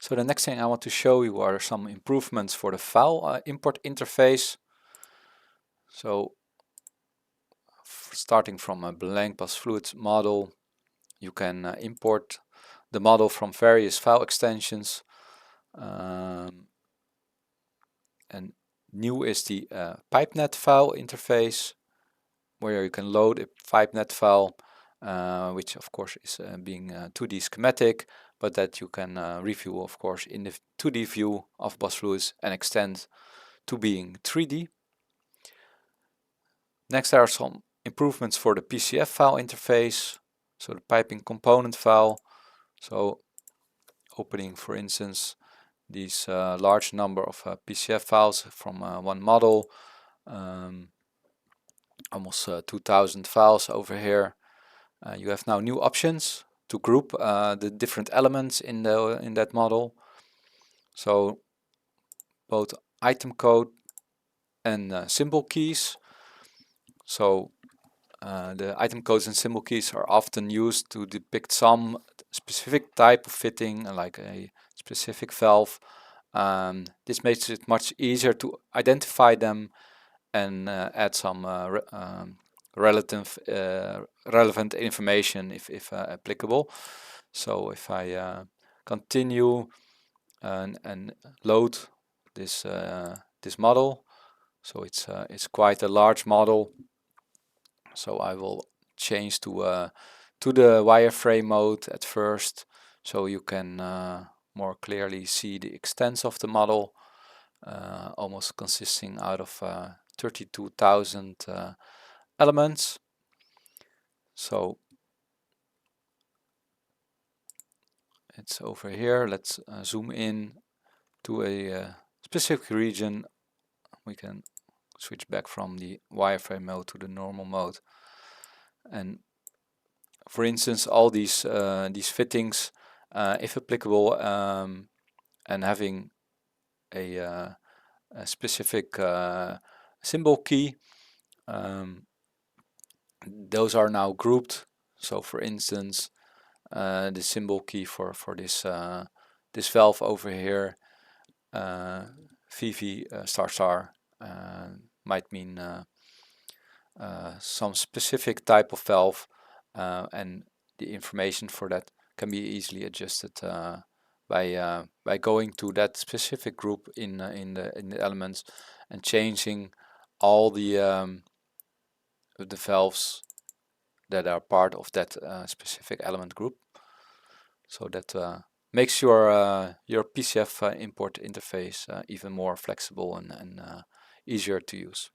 So the next thing I want to show you are some improvements for the file import interface. So starting from a blank BOSfluids model, you can import the model from various file extensions. And new is the PIPENET file interface, where you can load a PIPENET file, which of course is being 2D schematic, but that you can review of course in the 2D view of BOSfluids and extend to being 3D. Next, there are some improvements for the PCF file interface, so the piping component file. So opening, for instance, these large number of PCF files from one model, almost 2000 files over here. You have now new options to group the different elements in that model. So both item code and symbol keys. So the item codes and symbol keys are often used to depict some specific type of fitting, like a specific valve. This makes it much easier to identify them and add some relevant information if applicable. So if I continue and load this this model, so it's quite a large model. So I will change to the wireframe mode at first, so you can more clearly see the extents of the model, almost consisting out of 32,000 elements. So it's over here. Let's zoom in to a specific region. We can switch back from the wireframe mode to the normal mode. And for instance, all these fittings, if applicable, and having a specific symbol key, those are now grouped. So for instance, the symbol key for this this valve over here, VV star star, might mean some specific type of valve, and the information for that can be easily adjusted by going to that specific group in the elements and changing all the valves that are part of that specific element group. So that makes your PCF import interface even more flexible and easier to use.